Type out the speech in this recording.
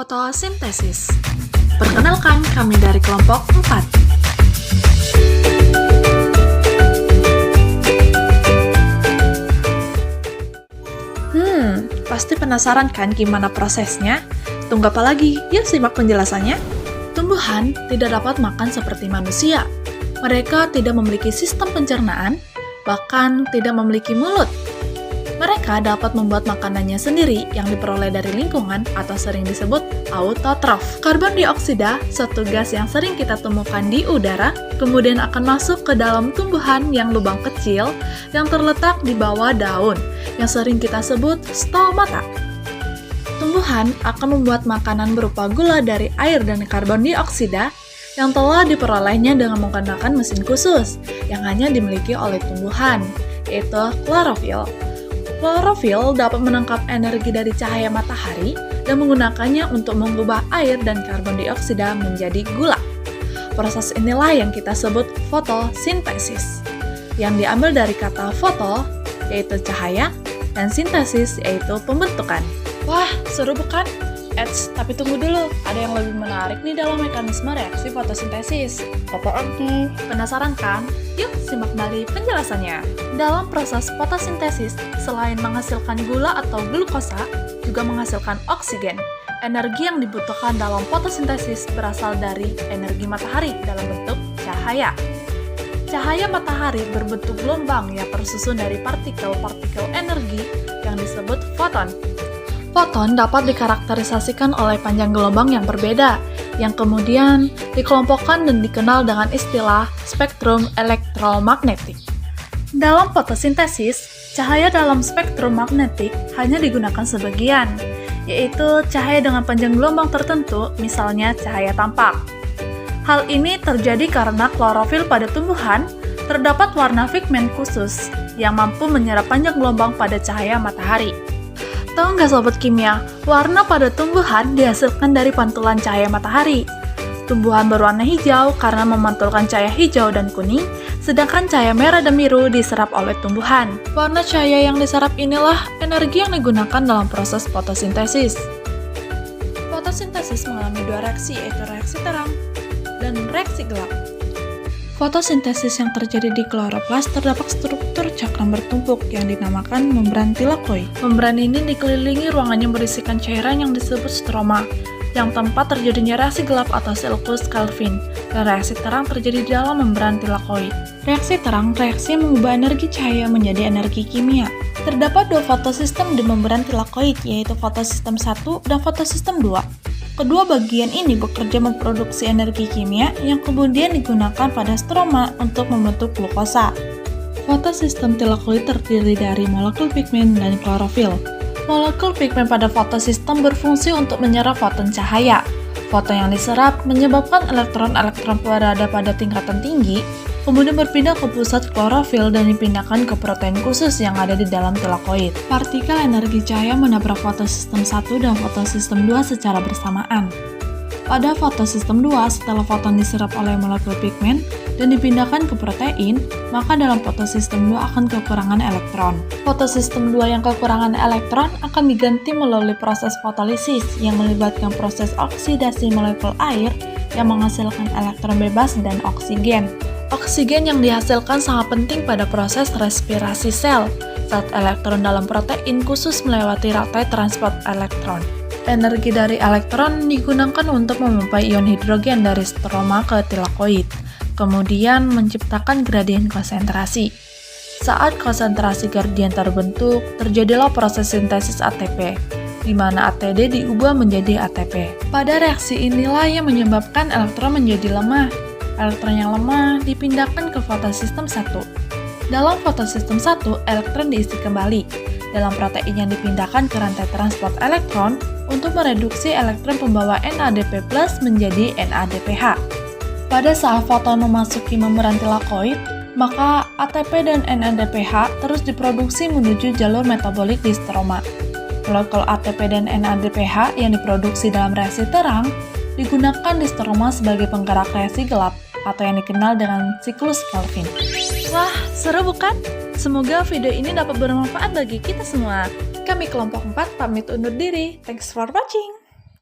Fotosintesis. Perkenalkan, kami dari kelompok 4. Pasti penasaran kan gimana prosesnya? Tunggu apa lagi? Yuk simak penjelasannya. Tumbuhan tidak dapat makan seperti manusia. Mereka tidak memiliki sistem pencernaan, bahkan tidak memiliki mulut. Mereka dapat membuat makanannya sendiri yang diperoleh dari lingkungan atau sering disebut autotrof. Karbon dioksida, suatu gas yang sering kita temukan di udara, kemudian akan masuk ke dalam tumbuhan yang lubang kecil yang terletak di bawah daun, yang sering kita sebut stomata. Tumbuhan akan membuat makanan berupa gula dari air dan karbon dioksida yang telah diperolehnya dengan menggunakan mesin khusus yang hanya dimiliki oleh tumbuhan, yaitu klorofil. Klorofil dapat menangkap energi dari cahaya matahari dan menggunakannya untuk mengubah air dan karbon dioksida menjadi gula. Proses inilah yang kita sebut fotosintesis, yang diambil dari kata foto, yaitu cahaya, dan sintesis, yaitu pembentukan. Wah, seru bukan? Tapi tunggu dulu, ada yang lebih menarik nih dalam mekanisme reaksi fotosintesis. Apaan tuh? Penasaran kan? Yuk simak kembali penjelasannya. Dalam proses fotosintesis, selain menghasilkan gula atau glukosa, juga menghasilkan oksigen. Energi yang dibutuhkan dalam fotosintesis berasal dari energi matahari dalam bentuk cahaya. Cahaya matahari berbentuk gelombang yang tersusun dari partikel-partikel energi yang disebut foton. Foton dapat dikarakterisasikan oleh panjang gelombang yang berbeda, yang kemudian dikelompokkan dan dikenal dengan istilah spektrum elektromagnetik. Dalam fotosintesis, cahaya dalam spektrum magnetik hanya digunakan sebagian, yaitu cahaya dengan panjang gelombang tertentu, misalnya cahaya tampak. Hal ini terjadi karena klorofil pada tumbuhan terdapat warna pigmen khusus yang mampu menyerap panjang gelombang pada cahaya matahari. Tahu nggak sobat kimia, warna pada tumbuhan dihasilkan dari pantulan cahaya matahari. Tumbuhan berwarna hijau karena memantulkan cahaya hijau dan kuning, sedangkan cahaya merah dan biru diserap oleh tumbuhan. Warna cahaya yang diserap inilah energi yang digunakan dalam proses fotosintesis. Fotosintesis mengalami dua reaksi, yaitu reaksi terang dan reaksi gelap. Fotosintesis yang terjadi di kloroplas terdapat struktur cakram bertumpuk yang dinamakan membran tilakoid. Membran ini dikelilingi ruangan yang berisikan cairan yang disebut stroma, yang tempat terjadinya reaksi gelap atau Selous Calvin, dan reaksi terang terjadi di dalam membran tilakoid. Reaksi terang, reaksi mengubah energi cahaya menjadi energi kimia. Terdapat dua fotosistem di membran tilakoid, yaitu fotosistem 1 dan fotosistem 2. Kedua bagian ini bekerja memproduksi energi kimia yang kemudian digunakan pada stroma untuk membentuk glukosa. Fotosistem tilakoid terdiri dari molekul pigmen dan klorofil. Molekul pigmen pada fotosistem berfungsi untuk menyerap foton cahaya. Foton yang diserap menyebabkan elektron-elektron berada pada tingkatan tinggi, kemudian berpindah ke pusat klorofil dan dipindahkan ke protein khusus yang ada di dalam tilakoid. Partikel energi cahaya menabrak fotosistem 1 dan fotosistem 2 secara bersamaan. Pada fotosistem 2, setelah foton diserap oleh molekul pigmen dan dipindahkan ke protein, maka dalam fotosistem 2 akan kekurangan elektron. Fotosistem 2 yang kekurangan elektron akan diganti melalui proses fotolisis yang melibatkan proses oksidasi molekul air yang menghasilkan elektron bebas dan oksigen. Oksigen yang dihasilkan sangat penting pada proses respirasi sel, saat elektron dalam protein khusus melewati rantai transport elektron. Energi dari elektron digunakan untuk memompa ion hidrogen dari stroma ke tilakoid, kemudian menciptakan gradien konsentrasi. Saat konsentrasi gradien terbentuk, terjadilah proses sintesis ATP, di mana ATD diubah menjadi ATP. Pada reaksi inilah yang menyebabkan elektron menjadi lemah. Elektron yang lemah dipindahkan ke fotosistem 1. Dalam fotosistem 1, elektron diisi kembali dalam protein yang dipindahkan ke rantai transport elektron untuk mereduksi elektron pembawa NADP+ menjadi NADPH. Pada saat foton memasuki membran tilakoid, maka ATP dan NADPH terus diproduksi menuju jalur metabolik di stroma. Molekul ATP dan NADPH yang diproduksi dalam reaksi terang digunakan di stroma sebagai penggerak reaksi gelap atau yang dikenal dengan siklus Calvin. Wah, seru bukan? Semoga video ini dapat bermanfaat bagi kita semua. Kami kelompok 4 pamit undur diri. Thanks for watching.